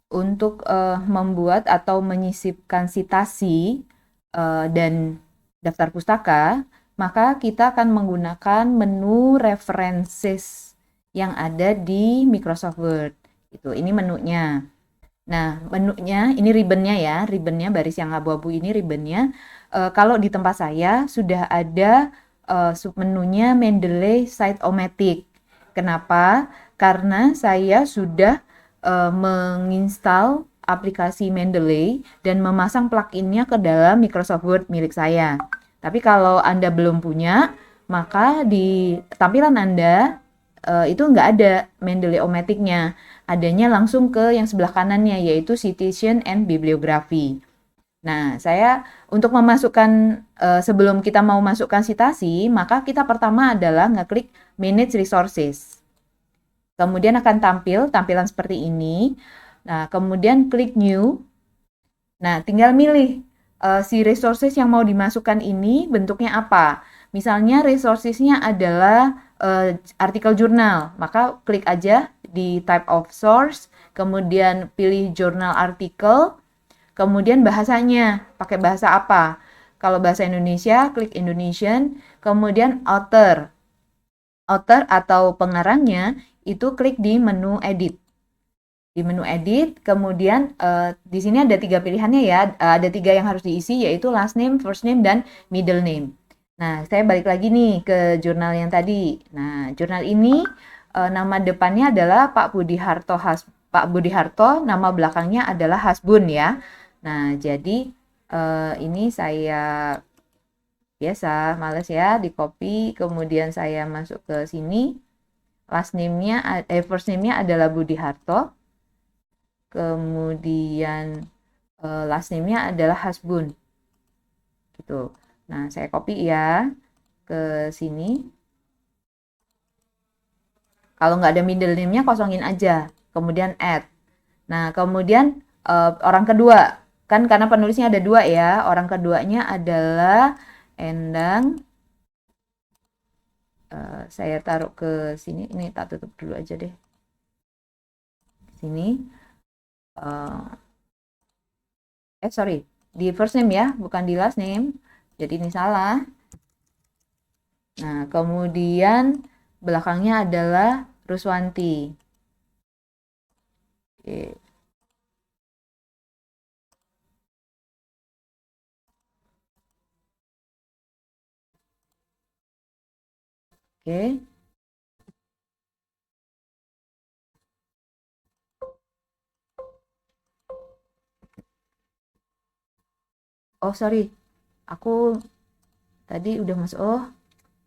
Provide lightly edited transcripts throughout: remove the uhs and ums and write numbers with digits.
untuk membuat atau menyisipkan sitasi dan daftar pustaka, maka kita akan menggunakan menu references yang ada di Microsoft Word. Ini menunya. Nah, menunya, ini ribbonnya ya, ribbonnya baris yang abu-abu ini ribbonnya. Kalau di tempat saya sudah ada submenunya Mendeley Site-O-Matic. Kenapa? Karena saya sudah menginstal aplikasi Mendeley dan memasang pluginnya ke dalam Microsoft Word milik saya. Tapi kalau Anda belum punya, maka di tampilan Anda itu nggak ada Mendeley O-Matic-nya. Adanya langsung ke yang sebelah kanannya, yaitu Citation and Bibliography. Nah, saya untuk memasukkan, sebelum kita mau masukkan citasi, maka kita pertama adalah ngeklik Manage Resources. Kemudian akan tampilan seperti ini. Nah, kemudian klik New. Nah, tinggal milih si resources yang mau dimasukkan ini bentuknya apa. Misalnya resourcesnya adalah artikel jurnal, maka klik aja di type of source, kemudian pilih jurnal artikel, kemudian bahasanya, pakai bahasa apa. Kalau bahasa Indonesia, klik Indonesian, kemudian author. Author atau pengarangnya itu klik di menu edit. Di menu edit, kemudian di sini ada 3 pilihannya ya, ada 3 yang harus diisi, yaitu last name, first name, dan middle name. Nah, saya balik lagi nih ke jurnal yang tadi. Nah, jurnal ini nama depannya adalah Pak Budi Harto, nama belakangnya adalah Hasbun ya. Nah, jadi ini saya biasa males ya di copy, kemudian saya masuk ke sini. First name-nya adalah Budi Harto. Kemudian last name-nya adalah Hasbun gitu. Nah, saya copy ya ke sini. Kalau nggak ada middle name-nya kosongin aja. Kemudian add. Nah, kemudian orang kedua, kan karena penulisnya ada 2 ya. Orang keduanya adalah Endang. Saya taruh ke sini. Ini tak tutup dulu aja deh. Sini. Sorry, di first name ya, bukan di last name. Jadi ini salah. Nah, kemudian belakangnya adalah Ruswanti. Oke. Oke. Oh, sorry. Aku tadi udah masuk. Oh,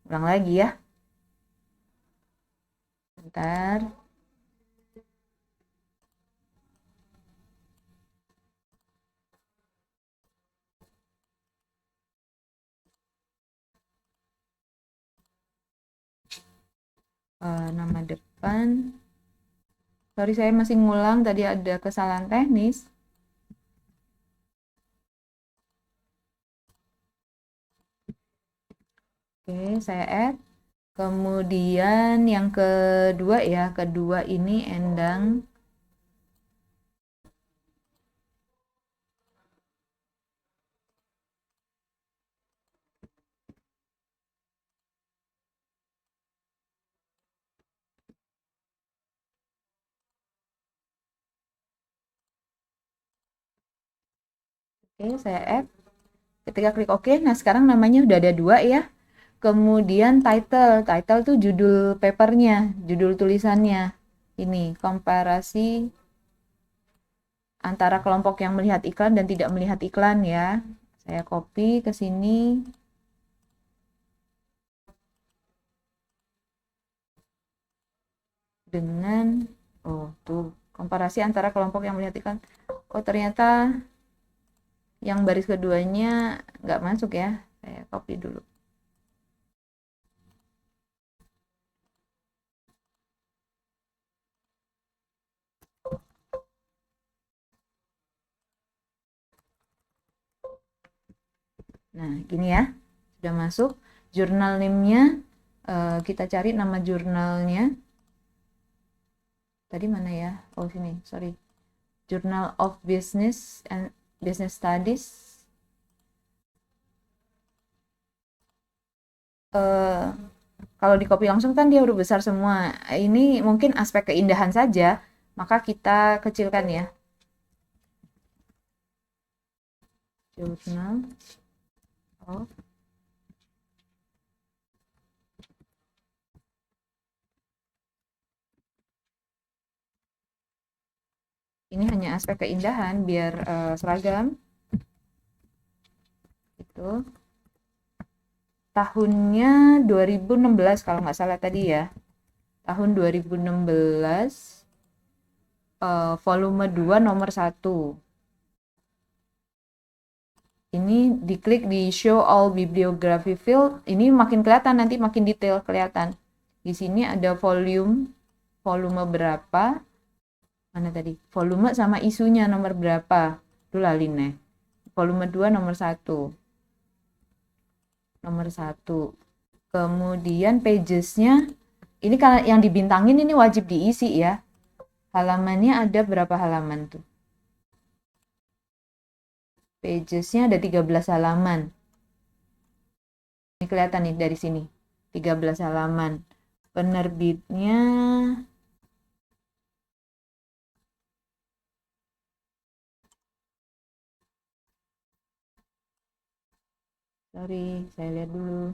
ulang lagi ya. Bentar. Nama depan. Sorry, saya masih ngulang. Tadi ada kesalahan teknis. Oke, saya add. Kemudian yang kedua ya, kedua ini Endang. Oke, saya add. Ketika klik OK, nah sekarang namanya udah ada 2 ya. Kemudian title tuh judul papernya, judul tulisannya. Ini komparasi antara kelompok yang melihat iklan dan tidak melihat iklan ya. Saya copy ke sini. Dengan, oh tuh, komparasi antara kelompok yang melihat iklan. Oh ternyata yang baris keduanya nggak masuk ya. Saya copy dulu. Nah, gini ya. Sudah masuk. Jurnal name-nya, kita cari nama jurnalnya. Tadi mana ya? Oh, sini. Sorry. Journal of Business and Business Studies. Kalau di copy langsung kan dia huruf besar semua. Ini mungkin aspek keindahan saja, maka kita kecilkan ya. Journal of ini hanya aspek keindahan biar seragam. Itu tahunnya 2016 kalau nggak salah tadi ya. Tahun 2016 volume 2 nomor 1. Ini diklik di show all bibliography field, ini makin kelihatan, nanti makin detail kelihatan. Di sini ada volume berapa, mana tadi, volume sama isunya nomor berapa, itu laline. Volume 2 nomor 1. Kemudian pagesnya, ini kalau yang dibintangin ini wajib diisi ya. Halamannya ada berapa halaman tuh? Pagesnya ada 13 halaman. Ini kelihatan nih dari sini. 13 halaman. Penerbitnya sorry, saya lihat dulu.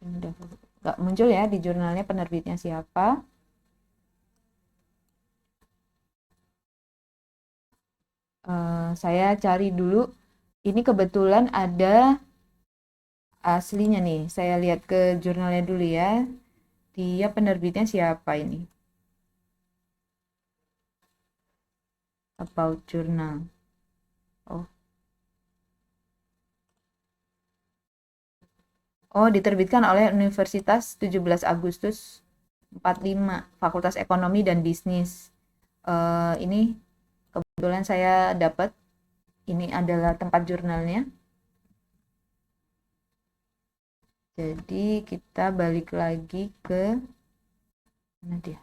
Udah nggak muncul ya di jurnalnya penerbitnya siapa. Saya cari dulu. Ini kebetulan ada aslinya nih. Saya lihat ke jurnalnya dulu ya. Dia penerbitnya siapa ini? About Journal. Oh, diterbitkan oleh Universitas 17 Agustus 45, Fakultas Ekonomi dan Bisnis. Ini kebetulan saya dapat. Ini adalah tempat jurnalnya. Jadi kita balik lagi ke mana dia?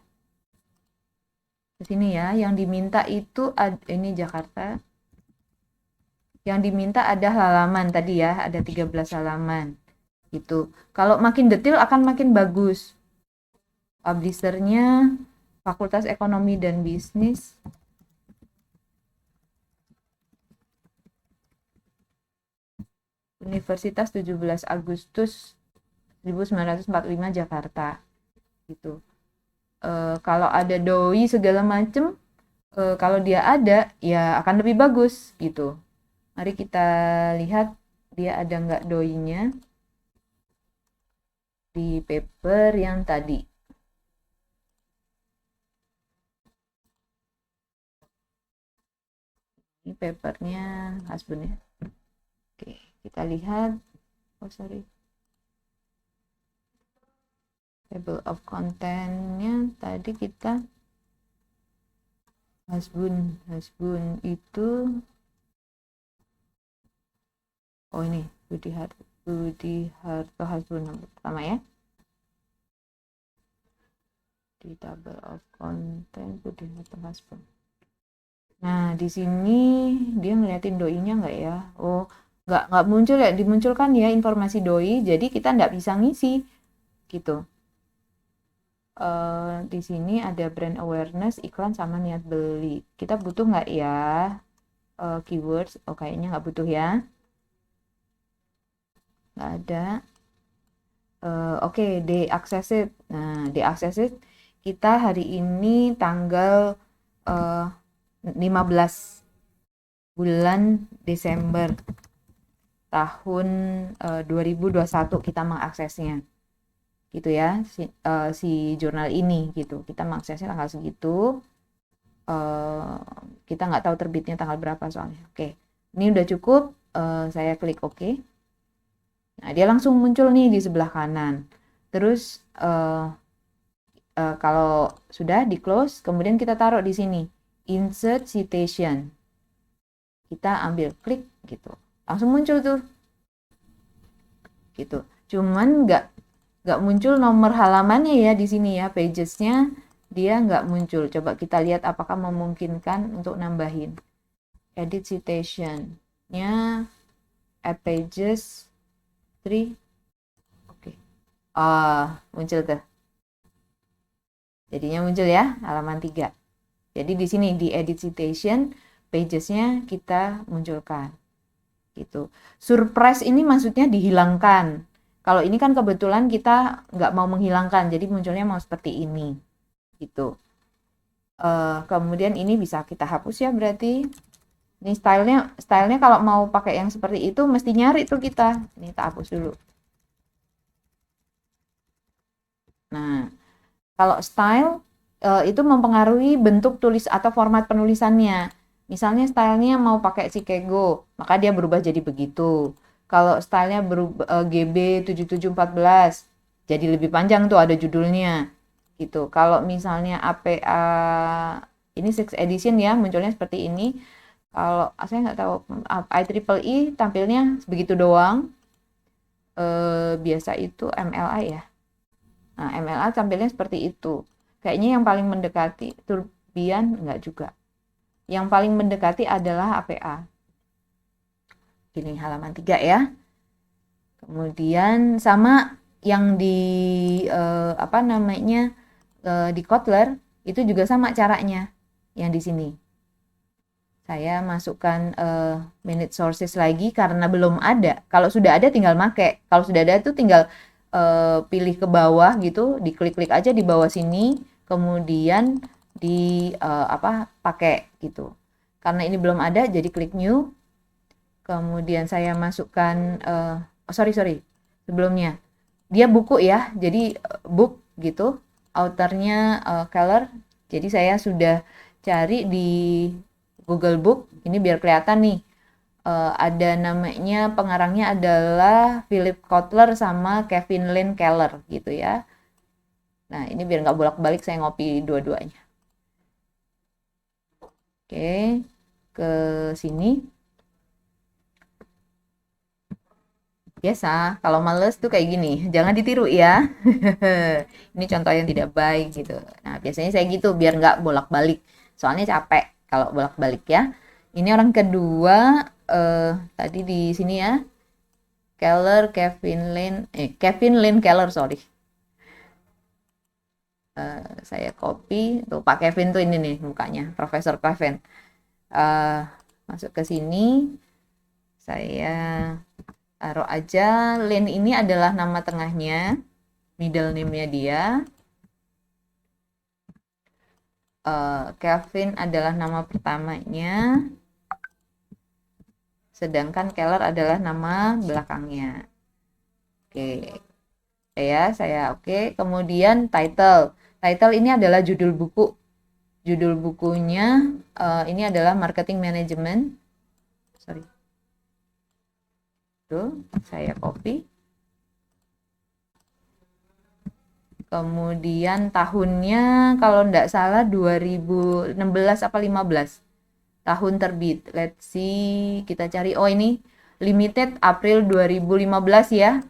Ke sini ya. Yang diminta itu ini Jakarta. Yang diminta ada halaman tadi ya, ada 13 halaman. Gitu. Kalau makin detail akan makin bagus. Publishernya Fakultas Ekonomi dan Bisnis. Universitas 17 Agustus 1945 Jakarta. Gitu. Kalau ada doi segala macem, kalau dia ada ya akan lebih bagus gitu. Mari kita lihat dia ada nggak doinya di paper yang tadi. Ini papernya Hasbun ya. Oke, kita lihat. Oh sorry. Table of content-nya tadi kita Hasbun itu oh ini Budi Harto Hasbun nomor pertama ya. Di table of content Budi Harto Hasbun. Nah, di sini dia ngeliatin doinya nggak ya? Oh, nggak muncul ya, dimunculkan ya informasi doi, jadi kita nggak bisa ngisi gitu. Di sini ada brand awareness, iklan sama niat beli. Kita butuh nggak ya keywords? Oh, kayaknya nggak butuh ya. Nggak ada. Oke, deaccessed. Nah, deaccessed kita hari ini tanggal 15 bulan Desember tahun 2021 kita mengaksesnya gitu ya, si jurnal ini gitu. Kita mengaksesnya tanggal segitu, kita nggak tahu terbitnya tanggal berapa soalnya. Oke, ini udah cukup, saya klik OK. Nah, dia langsung muncul nih di sebelah kanan. Terus kalau sudah di close, kemudian kita taruh di sini insert citation. Kita ambil klik gitu, langsung muncul tuh gitu. Cuman nggak muncul nomor halamannya ya di sini ya, pagesnya dia nggak muncul. Coba kita lihat apakah memungkinkan untuk nambahin. Edit citation-nya add pages 3. Oke. Muncul tuh. Jadinya muncul ya, halaman 3. Jadi di sini di edit citation, pages-nya kita munculkan. Gitu. Surprise ini maksudnya dihilangkan. Kalau ini kan kebetulan kita nggak mau menghilangkan, jadi munculnya mau seperti ini. Gitu. Kemudian ini bisa kita hapus ya berarti. Ini stylenya kalau mau pakai yang seperti itu mesti nyari tuh kita. Ini kita hapus dulu. Nah, kalau style itu mempengaruhi bentuk tulis atau format penulisannya. Misalnya stylenya mau pakai Chicago, maka dia berubah jadi begitu. Kalau stylenya berubah GB 7714, jadi lebih panjang tuh ada judulnya. Gitu. Kalau misalnya APA ini 6 edition ya, munculnya seperti ini. Kalau saya nggak tahu IEEE tampilnya begitu doang. Biasa itu MLA ya. Nah, MLA tampilnya seperti itu. Kayaknya yang paling mendekati Turbian enggak juga. Yang paling mendekati adalah APA. Ini halaman 3 ya. Kemudian sama yang di apa namanya di Kotler itu juga sama caranya. Yang di sini. Saya masukkan minute sources lagi karena belum ada. Kalau sudah ada tinggal make. Kalau sudah ada itu tinggal pilih ke bawah gitu, diklik-klik aja di bawah sini, kemudian di pakai gitu. Karena ini belum ada, jadi klik new. Kemudian saya masukkan sorry sebelumnya dia buku ya, jadi book gitu, authornya Keller. Jadi saya sudah cari di Google Book, ini biar kelihatan nih. Ada namanya, pengarangnya adalah Philip Kotler sama Kevin Lynn Keller gitu ya. Nah, ini biar nggak bolak-balik saya ngopi dua-duanya. Oke, ke sini. Biasa, kalau males tuh kayak gini, jangan ditiru ya. Ini contoh yang tidak baik gitu. Nah, biasanya saya gitu biar nggak bolak-balik. Soalnya capek kalau bolak-balik ya. Ini orang kedua, tadi di sini ya. Kevin Lynn Keller, sorry. Saya copy, tuh Pak Kevin tuh ini nih mukanya, Profesor Kevin. Masuk ke sini, saya taruh aja, Lynn ini adalah nama tengahnya, middle name-nya dia. Kevin adalah nama pertamanya, sedangkan Keller adalah nama belakangnya. Oke, ya saya oke. Kemudian title ini adalah judul buku. Judul bukunya ini adalah Marketing Management. Sorry. Tuh, saya copy. Kemudian tahunnya kalau enggak salah 2016 apa 15. Tahun terbit. Let's see, kita cari. Oh, ini limited April 2015 ya.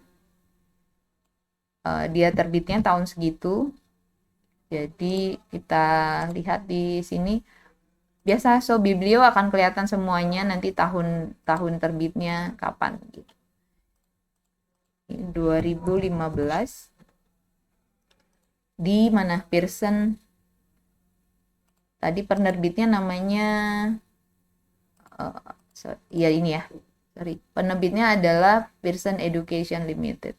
Dia terbitnya tahun segitu. Jadi kita lihat di sini. Biasa so biblio akan kelihatan semuanya nanti tahun terbitnya kapan gitu. 2015 di mana Pearson, tadi penerbitnya namanya ya ini ya, sorry, penerbitnya adalah Pearson Education Limited.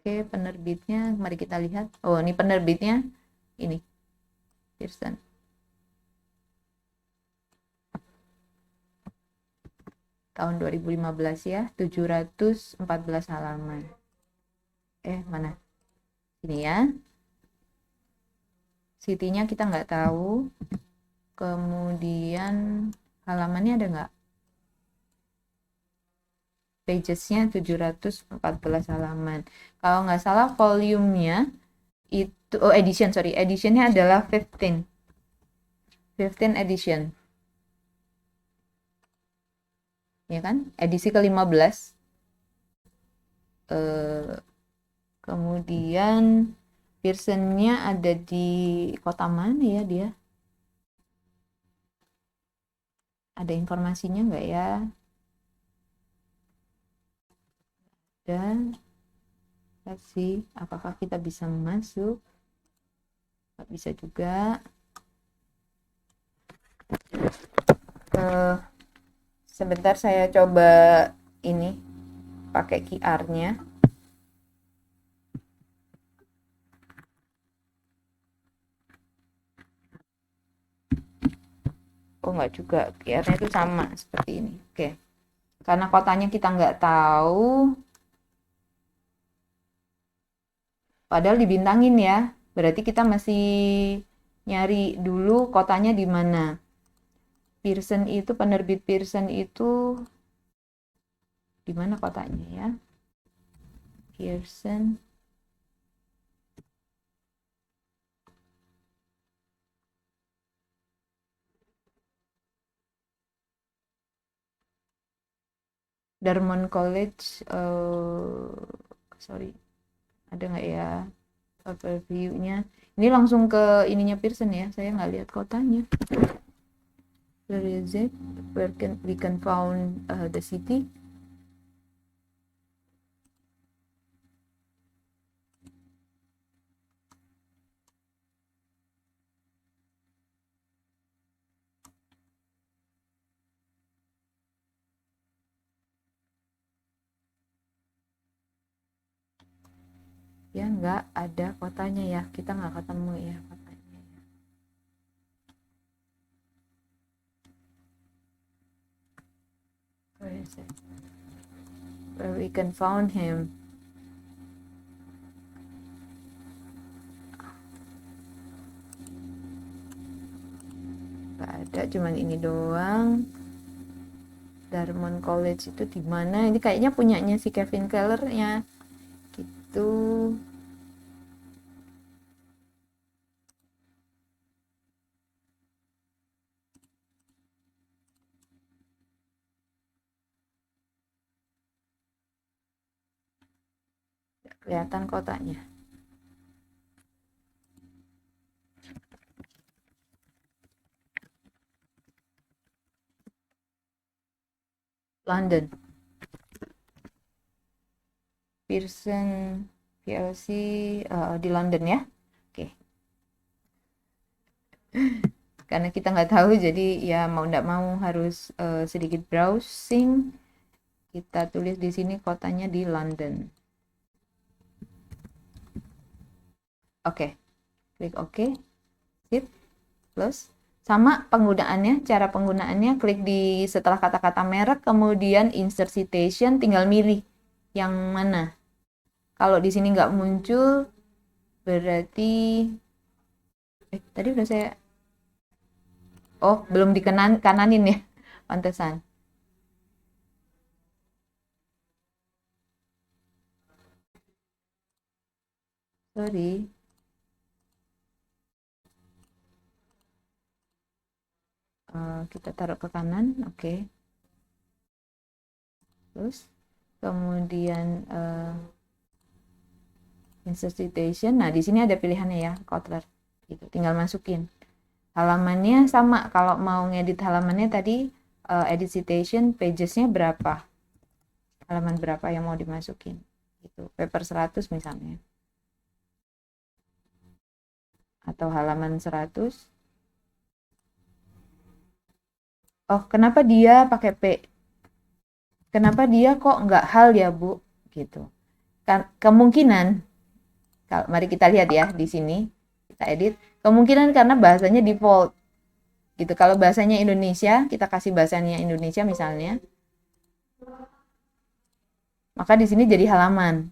Oke, penerbitnya mari kita lihat. Oh, ini penerbitnya ini Pearson. Tahun 2015 ya, 714 halaman. Mana? Ini ya. City-nya kita nggak tahu. Kemudian halamannya ada nggak? Pages-nya 714 halaman. Kalau nggak salah volume-nya itu, edition-nya adalah 15 edition. Ya kan? Edisi ke-15. Kemudian Pearson-nya ada di kota mana ya dia? Ada informasinya nggak ya? Dan let's see, apakah kita bisa masuk? Nggak bisa juga. Sebentar saya coba ini pakai QR-nya. Oh nggak juga, QR-nya itu sama seperti ini. Oke, karena kotanya kita nggak tahu, padahal dibintangin ya, berarti kita masih nyari dulu kotanya di mana. Pearson itu, penerbit Pearson itu di mana kotanya ya? Pearson. Dartmouth College, sorry, ada nggak ya overview-nya? Ini langsung ke ininya Pearson ya, saya nggak lihat kotanya. Where is it? Where we can found the city? Ya nggak ada kotanya ya, kita nggak ketemu ya kotanya. Where is it? Where we can found him? Nggak ada, cuman ini doang. Dartmouth College itu di mana? Ini kayaknya punyanya si Kevin Keller ya, gitu. Kelihatan kotanya. London. Pearson PLC di London ya. Oke. Karena kita nggak tahu, jadi ya mau nggak mau harus sedikit browsing. Kita tulis di sini kotanya di London. Oke, klik OK. Sip. Plus sama penggunaannya, cara penggunaannya klik di setelah kata-kata merek, kemudian insert citation, tinggal milih yang mana. Kalau di sini nggak muncul, berarti tadi udah saya, oh belum kananin ya, pantesan. Sorry. Kita taruh ke kanan, oke. Terus kemudian insert citation. Nah, di sini ada pilihannya ya, Kotler. Gitu. Tinggal masukin. Halamannya sama, kalau mau ngedit halamannya tadi edit citation, pagesnya berapa? Halaman berapa yang mau dimasukin? Gitu. Paper 100 misalnya. Atau halaman 100. Oh, kenapa dia pakai P? Kenapa dia kok nggak hal ya, Bu? Gitu. Kemungkinan, mari kita lihat ya di sini, kita edit. Kemungkinan karena bahasanya default. Gitu. Kalau bahasanya Indonesia, kita kasih bahasanya Indonesia misalnya. Maka di sini jadi halaman.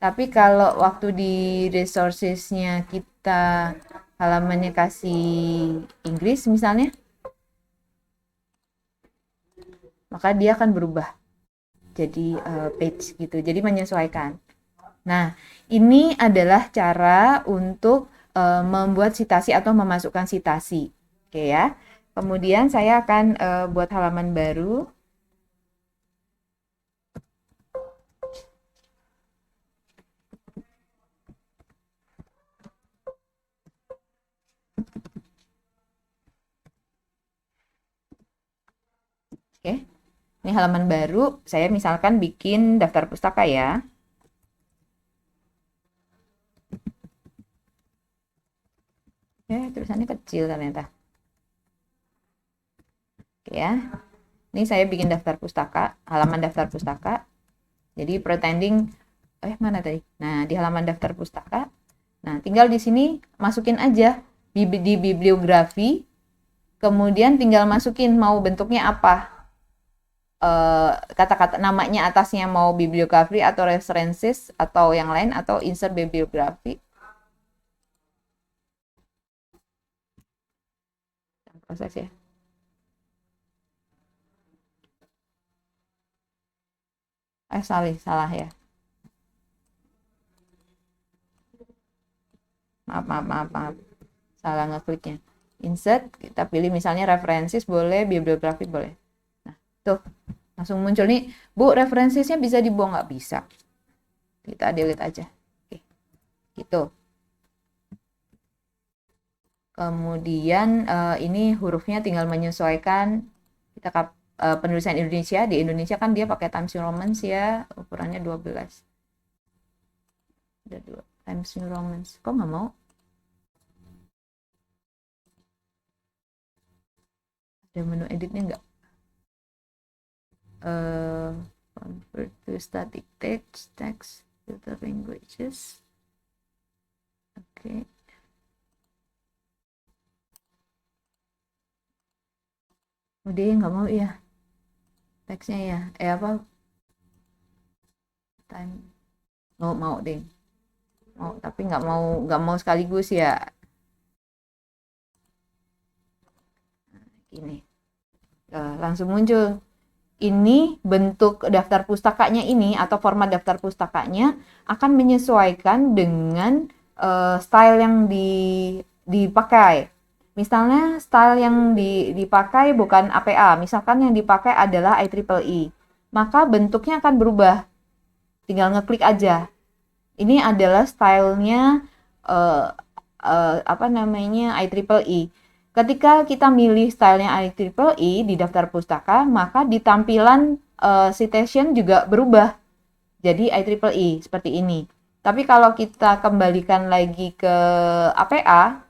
Tapi kalau waktu di resources-nya kita halamannya kasih Inggris misalnya, maka dia akan berubah jadi page gitu. Jadi menyesuaikan. Nah, ini adalah cara untuk membuat citasi atau memasukkan citasi. Oke ya. Kemudian saya akan buat halaman baru. Ini halaman baru, saya misalkan bikin daftar pustaka ya. Tulisannya kecil ternyata. Oke ya. Ini saya bikin daftar pustaka, halaman daftar pustaka. Jadi pretending, mana tadi? Nah, di halaman daftar pustaka. Nah, tinggal di sini masukin aja di bibliografi, kemudian tinggal masukin mau bentuknya apa. Kata-kata namanya atasnya mau bibliografi atau references atau yang lain atau insert bibliografi. Proses ya. Salah ya. Maaf. Salah ngekliknya. Insert, kita pilih misalnya references boleh, bibliografi boleh. Nah, tuh. Langsung muncul nih, Bu, referensinya bisa dibuang? Nggak bisa. Kita delete aja. Oke. Gitu. Kemudian ini hurufnya tinggal menyesuaikan. Kita penulisan Indonesia. Di Indonesia kan dia pakai Times New Roman ya. Ukurannya 12. Ada 2. Times New Roman. Kok nggak mau? Ada menu editnya nggak? Convert to static text, filter languages. Oke. Dia nggak mau ya teksnya ya. Apa? Time. Mau deh. Mau, tapi nggak mau sekaligus ya. Ini langsung muncul. Ini bentuk daftar pustakanya ini atau format daftar pustakanya akan menyesuaikan dengan style yang dipakai. Misalnya style yang dipakai bukan APA, misalkan yang dipakai adalah IEEE, maka bentuknya akan berubah. Tinggal ngeklik aja. Ini adalah stylenya IEEE. Ketika kita milih stylenya IEEE di daftar pustaka, maka di tampilan citation juga berubah jadi IEEE seperti ini. Tapi kalau kita kembalikan lagi ke APA,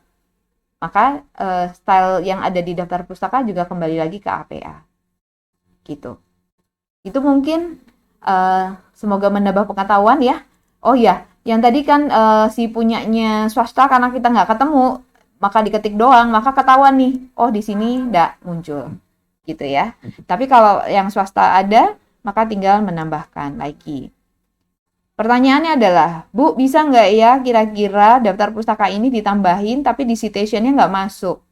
maka style yang ada di daftar pustaka juga kembali lagi ke APA. Gitu. Itu mungkin semoga menambah pengetahuan ya. Oh ya, yang tadi kan si punyanya swasta karena kita nggak ketemu, maka diketik doang, maka ketahuan nih, oh di sini nggak muncul, gitu ya. Tapi kalau yang swasta ada, maka tinggal menambahkan lagi. Pertanyaannya adalah, Bu, bisa nggak ya kira-kira daftar pustaka ini ditambahin tapi di citationnya nggak masuk?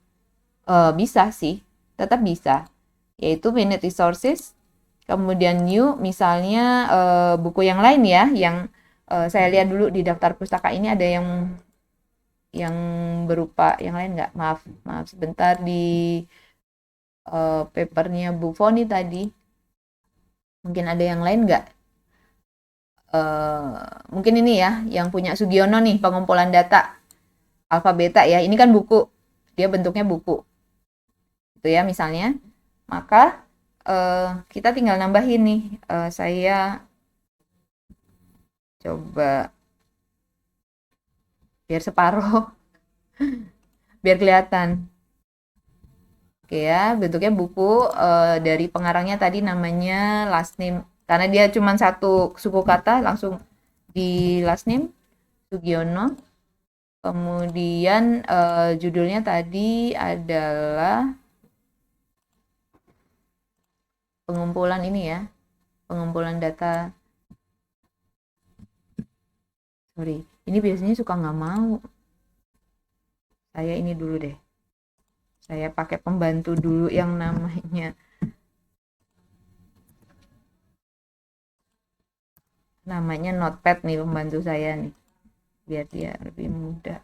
Bisa sih, tetap bisa. Yaitu minute resources, kemudian new, misalnya buku yang lain ya, yang saya lihat dulu di daftar pustaka ini ada yang berupa yang lain nggak? Maaf sebentar di papernya Bu Foni tadi. Mungkin ada yang lain nggak? Mungkin ini ya, yang punya Sugiono nih, pengumpulan data alfa beta ya. Ini kan buku, dia bentuknya buku. Itu ya misalnya. Maka kita tinggal nambahin nih. Saya coba biar separuh, biar kelihatan. Oke ya, bentuknya buku dari pengarangnya tadi namanya last name. Karena dia cuma satu suku kata, langsung di last name, Sugiono. Kemudian judulnya tadi adalah pengumpulan ini ya, pengumpulan data. Sorry, ini biasanya suka nggak mau. Saya ini dulu deh. Saya pakai pembantu dulu yang namanya Notepad nih, pembantu saya nih, biar dia lebih mudah.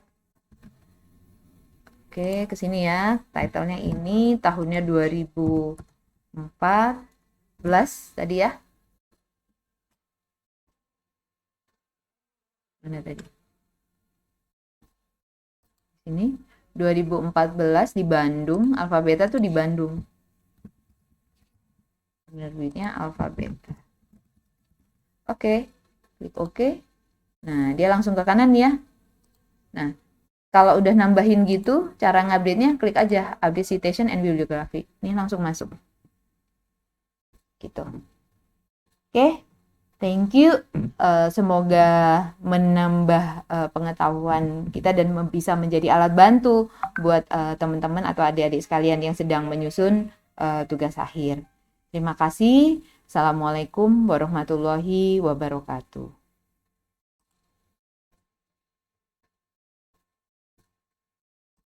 Oke, kesini ya. Titlenya ini tahunnya 2014 tadi ya. Mana tadi? Ini 2014 di Bandung, alfa beta tuh di Bandung. penerbitnya Alpha Beta. Oke, klik OK. Nah, dia langsung ke kanan ya. Nah, kalau udah nambahin gitu, cara ngupdate-nya klik aja Update Citation and Bibliography. Ini langsung masuk. Gitu. Oke, thank you. Semoga menambah pengetahuan kita dan bisa menjadi alat bantu buat teman-teman atau adik-adik sekalian yang sedang menyusun tugas akhir. Terima kasih. Assalamualaikum warahmatullahi wabarakatuh.